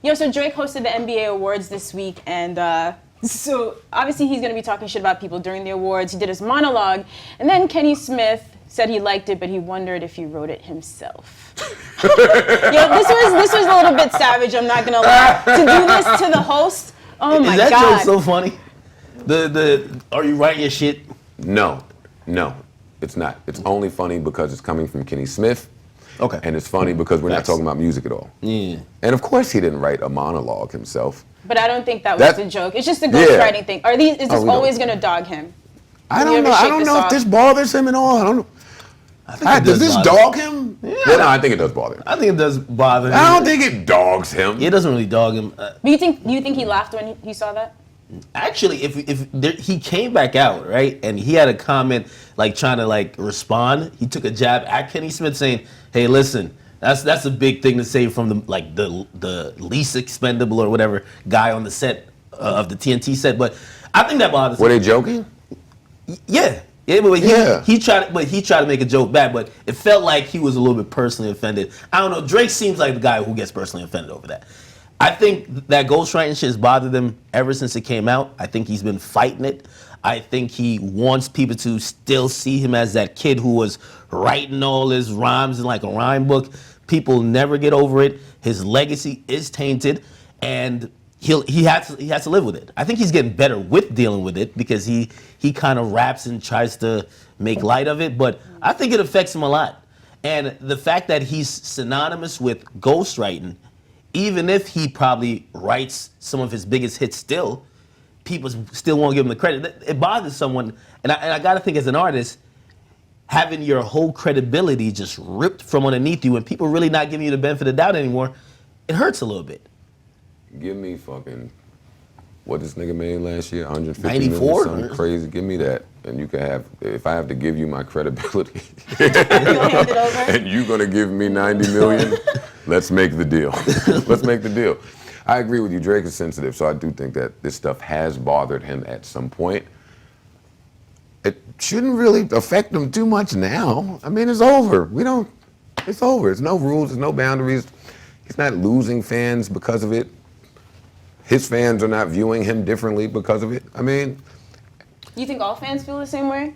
Yo, so Drake hosted the NBA Awards this week, and so obviously he's going to be talking shit about people during the awards. He did his monologue, and then Kenny Smith said he liked it, but he wondered if he wrote it himself. Yo, this was a little bit savage, I'm not going to lie. To do this to the host, oh my God. Is that joke so funny? Are you writing your shit? No, it's not. It's only funny because it's coming from Kenny Smith. Okay. And it's funny because we're not talking about music at all. Yeah. And of course he didn't write a monologue himself. But I don't think that was the joke. It's just a ghostwriting thing. Is this always going to dog him? I don't know if this bothers him at all. I don't know. Does this dog him? Yeah, no, I think it does bother him. I think it does bother him. I don't think it dogs him. It doesn't really dog him. But you think he laughed when he saw that? Actually, he came back out, right, and he had a comment like trying to like respond. He took a jab at Kenny Smith saying, "Hey, listen, that's a big thing to say from the least expendable or whatever guy on the set of the TNT set." But I think that bothers him. Were they joking? Yeah. But he tried to make a joke back, but it felt like he was a little bit personally offended. I don't know. Drake seems like the guy who gets personally offended over that. I think that ghostwriting shit has bothered him ever since it came out. I think he's been fighting it. I think he wants people to still see him as that kid who was writing all his rhymes in like a rhyme book. People never get over it. His legacy is tainted, and he has to live with it. I think he's getting better with dealing with it because he kind of raps and tries to make light of it, but I think it affects him a lot. And the fact that he's synonymous with ghostwriting, even if he probably writes some of his biggest hits still, people still won't give him the credit. It bothers someone, and I gotta think as an artist, having your whole credibility just ripped from underneath you and people really not giving you the benefit of the doubt anymore, it hurts a little bit. Give me fucking, what this nigga made last year, 150 94? million, something crazy. Give me that, and you can have, if I have to give you my credibility, and you're gonna give me 90 million, let's make the deal. Let's make the deal. I agree with you, Drake is sensitive, so I do think that this stuff has bothered him at some point. It shouldn't really affect him too much now. I mean, it's over. It's over. There's no rules, there's no boundaries. He's not losing fans because of it. His fans are not viewing him differently because of it. I mean... You think all fans feel the same way?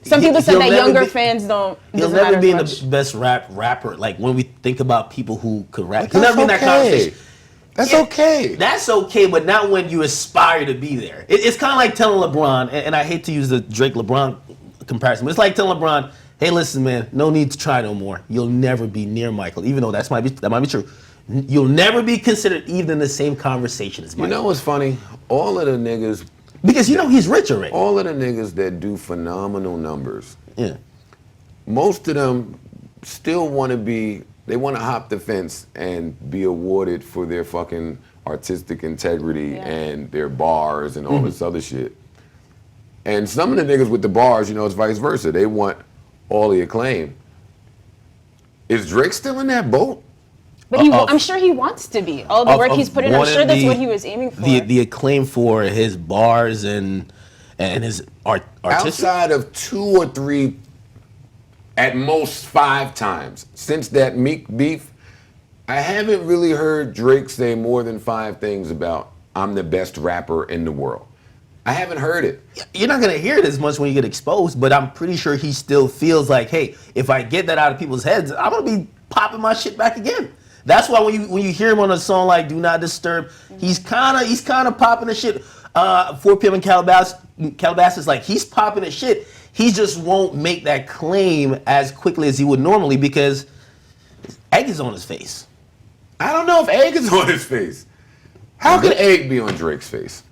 Some people say that younger fans don't. He'll never be the best rapper. Like when we think about people who could rap, he'll never be in that conversation. That's okay. That's okay, but not when you aspire to be there. It's kind of like telling LeBron, and I hate to use the Drake-LeBron comparison, but it's like telling LeBron, hey, listen, man, no need to try no more. You'll never be near Michael, even though that might be true. You'll never be considered even in the same conversation as Michael. You know what's funny? All of the niggas... Because you know he's rich already. All of the niggas that do phenomenal numbers, yeah, most of them still want to be... They want to hop the fence and be awarded for their fucking artistic integrity and their bars and all this other shit. And some of the niggas with the bars, you know, it's vice versa. They want all the acclaim. Is Drake still in that boat? But I'm sure he wants to be. All the work he's put in, I'm sure that's what he was aiming for. The acclaim for his bars and his artistic. Outside of 2 or 3, at most 5 times since that Meek beef, I haven't really heard Drake say more than 5 things about I'm the best rapper in the world. I haven't heard it. You're not gonna hear it as much when you get exposed, but I'm pretty sure he still feels like, hey, if I get that out of people's heads, I'm gonna be popping my shit back again. That's why when you hear him on a song like "Do Not Disturb," he's kind of popping the shit. 4 p.m. in Calabasas, like he's popping the shit. He just won't make that claim as quickly as he would normally because egg is on his face. I don't know if egg is on his face. How could egg be on Drake's face?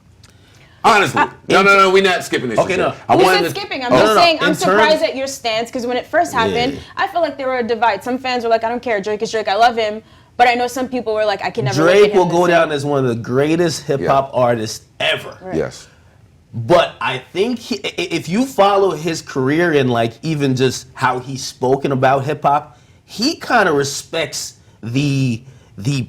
Honestly. No, we're not skipping this. Okay, shit. no. We said skipping. I'm just saying, I'm surprised at your stance because when it first happened, I feel like there were a divide. Some fans were like, I don't care, Drake is Drake, I love him. But I know some people were like, I can never Drake will go down as one of the greatest hip-hop artists ever. Right. Yes. But I think if you follow his career and like even just how he's spoken about hip-hop, he kind of respects the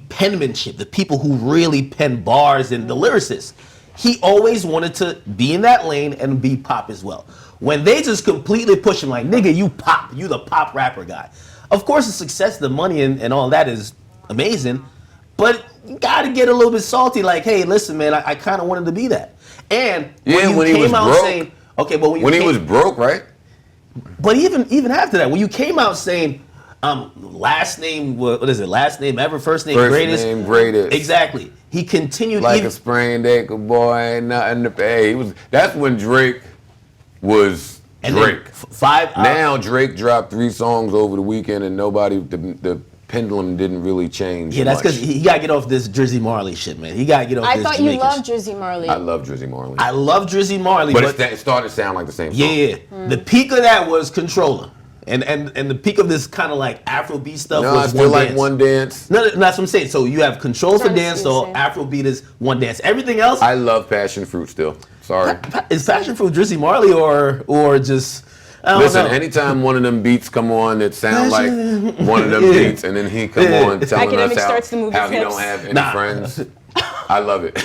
penmanship, the people who really pen bars and the lyricists. He always wanted to be in that lane and be pop as well. When they just completely push him like, nigga, you pop, you the pop rapper guy. Of course, the success, the money, and all that is amazing, but you got to get a little bit salty. Like, hey, listen, man, I kind of wanted to be that. And when he was broke. saying, okay, but when he was broke, right? But even after that, when you came out saying, last name, what is it? Last name ever, first name greatest. First name greatest. Exactly. He continued like a sprained ankle, boy, ain't nothing to pay. That's when Drake was Drake. Now Drake dropped 3 songs over the weekend, and the pendulum didn't really change. Yeah, that's because he got to get off this Drizzy Marley shit, man. He got to get off this I thought Jamaican you loved Drizzy Marley. I love Drizzy Marley. I love Drizzy Marley. But it started to sound like the same song. Yeah. The peak of that was Controller. And the peak of this kind of like Afrobeat stuff was One Dance. One Dance. No, that's what I'm saying. So you have Control for Dancehall, Afrobeat is One Dance. Everything else. I love Passion Fruit still. Sorry. Is Passion Fruit Drizzy Marley or just... Listen, anytime one of them beats come on that sound like one of them beats, and then he come on telling us how he don't have any friends, I love it.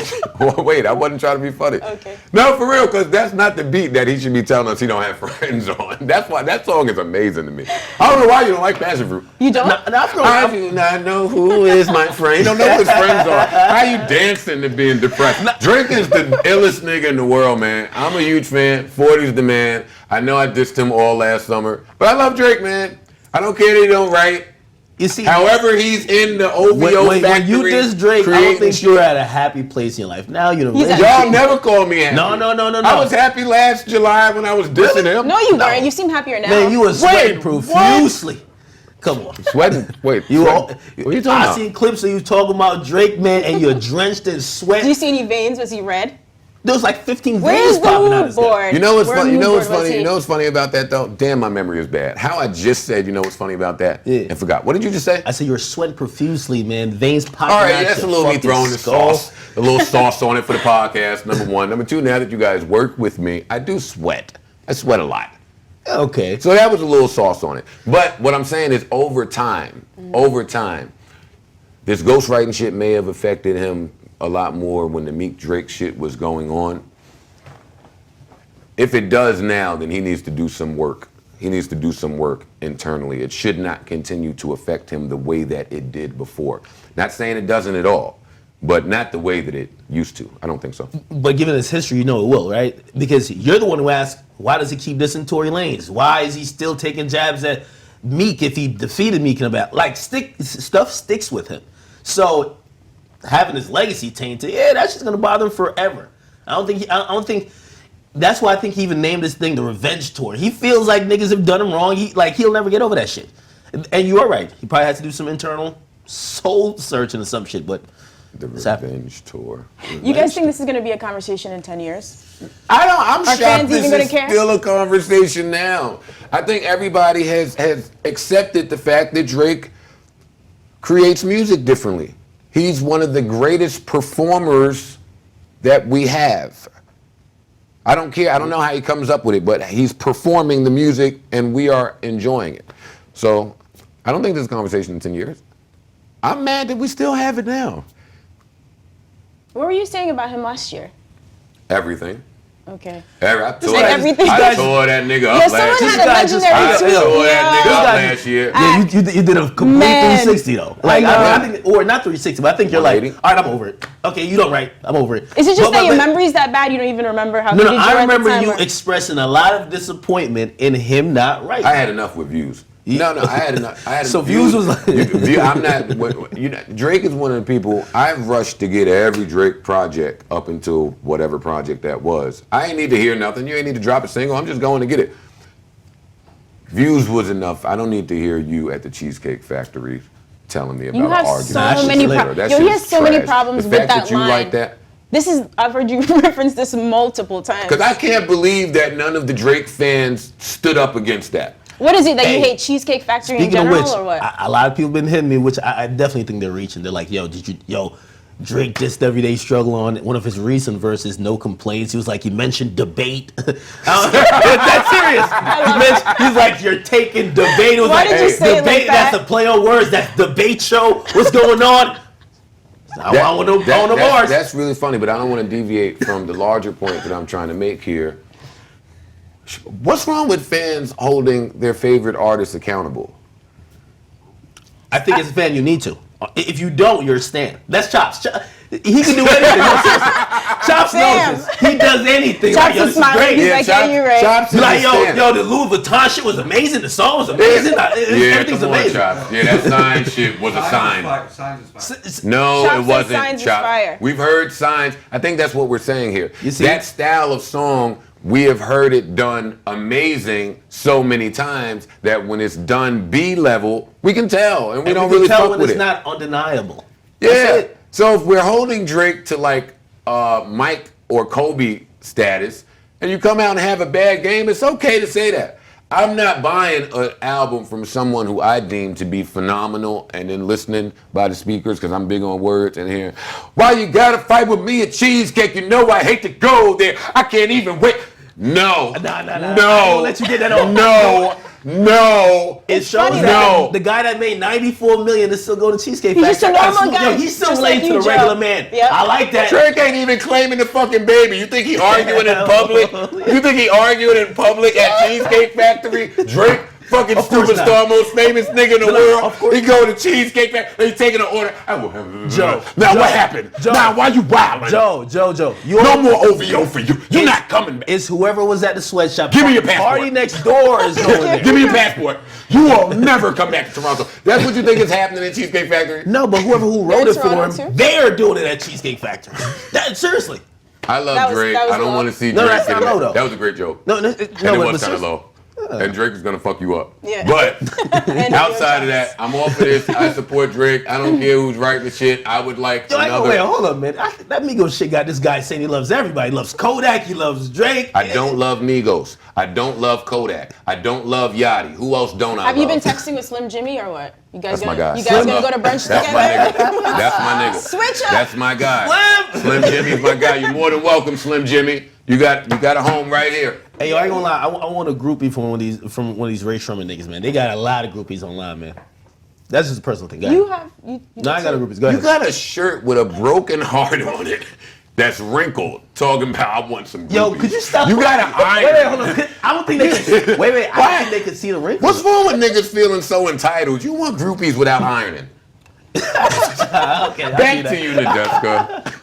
Wait, I wasn't trying to be funny. Okay. No, for real, because that's not the beat that he should be telling us he don't have friends on. That's why that song is amazing to me. I don't know why you don't like Passion Fruit. You don't? I do not know who is my friend. You don't know who his friends are. How you dancing to being depressed? Drake is the illest nigga in the world, man. I'm a huge fan. 40's the man. I know I dissed him all last summer, but I love Drake, man. I don't care that he don't write. You see, however he's in the OVO factory. When you diss Drake, I don't think you're at a happy place in your life. Now you know. Y'all never call me happy. No. I was happy last July when I was dissing him. No, you weren't. You seem happier now. Man, you were sweating profusely. Come on. Sweating? Wait. What are you talking about? I seen clips of you talking about Drake, man, and you're drenched in sweat. Did you see any veins? Was he red? There was like 15 Where's veins popping out of his board? You know what's funny? You know what's funny about that though? Damn, my memory is bad. How I just said, you know what's funny about that? Yeah. And forgot. What did you just say? I said you were sweating profusely, man. Veins popping out. All right, that's a little me throwing the sauce. A little sauce on it for the podcast, number one. Number two, now that you guys work with me, I do sweat. I sweat a lot. Okay. So that was a little sauce on it. But what I'm saying is over time, this ghostwriting shit may have affected him a lot more when the Meek Drake shit was going on. If it does now, then he needs to do some work. He needs to do some work internally. It should not continue to affect him the way that it did before. Not saying it doesn't at all, but not the way that it used to. I don't think so. But given his history, you know it will, right? Because you're the one who asked, why does he keep dissing Tory Lanez? Why is he still taking jabs at Meek if he defeated Meek in a battle? Like, stuff sticks with him. So having his legacy tainted, that's just gonna bother him forever. I don't think. That's why I think he even named this thing the Revenge Tour. He feels like niggas have done him wrong. He'll never get over that shit. And you are right. He probably has to do some internal soul searching or some shit. But the Revenge Tour. You guys think this is gonna be a conversation in 10 years? I'm Are shocked fans this even is gonna care? still a conversation now. I think everybody has accepted the fact that Drake creates music differently. He's one of the greatest performers that we have. I don't care. I don't know how he comes up with it, but he's performing the music and we are enjoying it. So I don't think this is a conversation in 10 years. I'm mad that we still have it now. What were you saying about him last year? Everything. Okay. I tore everything. that nigga up last year. I tore that nigga up last year. Yeah, you did a complete 360 though. Like I think, or not 360, but I think you're like, all right, I'm over it. Okay, you don't write. I'm over it. Is it just that your mememory's that bad? You don't even remember how? No, I remember you expressing a lot of disappointment in him not writing. I had enough with views. No, I had enough. So views was like I'm not. Drake is one of the people I've rushed to get every Drake project up until whatever project that was. I ain't need to hear nothing. You ain't need to drop a single. I'm just going to get it. Views was enough. I don't need to hear you at the Cheesecake Factory telling me about an argument. You have so many problems. He has so many problems with that line. Like that. I've heard you reference this multiple times. Because I can't believe that none of the Drake fans stood up against that. What is it that you hate Cheesecake Factory in general, or what? A lot of people been hitting me, which I definitely think they're reaching. They're like, Drake just everyday struggle on one of his recent verses, No Complaints. He was like, he mentioned debate. That's serious. He's like, you're taking debate. It was Why like, did you say it like that? That's a play on words. That's debate show. What's going on? I want to go on the bars. That's really funny, but I don't want to deviate from the larger point that I'm trying to make here. What's wrong with fans holding their favorite artists accountable? I think as a fan, you need to. If you don't, you're a stan. That's Chops. He can do anything. No, seriously. Chops knows this. He does anything. Chops Like, yo, is this is smiling. great. He's like, yeah, you're right. Chops Like, is yo, the Louis Vuitton shit was amazing. The song was amazing. Everything's come on, amazing. Chops. Yeah, that sign shit was a sign. No, Chops it said wasn't. Signs is Chops. fire. We've heard signs. I think that's what we're saying here. You see? That style of song, we have heard it done amazing so many times that when it's done B level, we can tell, and we don't really tell fuck when with it's it. not undeniable. Yeah. That's it. So if we're holding Drake to like Mike or Kobe status, and you come out and have a bad game, it's okay to say that. I'm not buying an album from someone who I deem to be phenomenal and then listening by the speakers, because I'm big on words, and hearing, why you gotta fight with me at Cheesecake? You know I hate to go there. I can't even wait. No. Nah. I No. won't let you get that off. No. It shows funny that the guy that made $94 million is still going to Cheesecake He's Factory. just a normal guy, Yo, he's still just related like to you, the regular Joe. man. Yep. I like that. Drake ain't even claiming the fucking baby. You think he arguing in public? You think he arguing in public at Cheesecake Factory? Drake, fucking Of course superstar, most famous nigga in the Of world. course. He go to Cheesecake Factory. He's taking an order. I will have Joe. Now Joe. what happened? Joe. Now why you wilding? Joe. No more OVO for you. You're not coming back. It's whoever was at the sweatshop. Give me your passport. Party next door is going there. Give me your passport. You will never come back to Toronto. That's what you think is happening at Cheesecake Factory? No, but whoever who wrote in it for Toronto, him, too? they are doing it at Cheesecake Factory. Seriously. I love That was- Drake. that was I don't low. want to see No, Drake. that's not in low, that. though. That was a great joke. No, And it was kind of seriously. low. And Drake is going to fuck you up. Yeah. But And outside of that, I'm all for this. I support Drake. I don't care who's writing the shit. I would like Yo, another. wait, hold up, man. That Migos shit got this guy saying he loves everybody. He loves Kodak. He loves Drake. I don't love Migos. I don't love Kodak. I don't love Yachty. Who else don't I Have love? you been texting with Slim Jimmy or what? You guys That's my gonna guy. you guys Slim. gonna go to brunch That's together? my nigga. That's my nigga. Switch up. That's my guy. Slim. Jimmy's my guy. You're more than welcome, Slim Jimmy. You got a home right here. Hey, yo, I ain't gonna lie. I want a groupie from one of these Ray Sherman niggas, man. They got a lot of groupies online, man. That's just a personal thing. Go ahead. You have you. No, I got a groupies. Go You ahead. got a shirt with a broken heart on it that's wrinkled, talking about I want some groupies. Yo, could you stop? You got an iron. Wait, hold on. I don't think they can. Wait. I don't think they could see the wrinkles. What's wrong with niggas feeling so entitled? You want groupies without ironing. Okay, I see Back that. to you, Nadeska.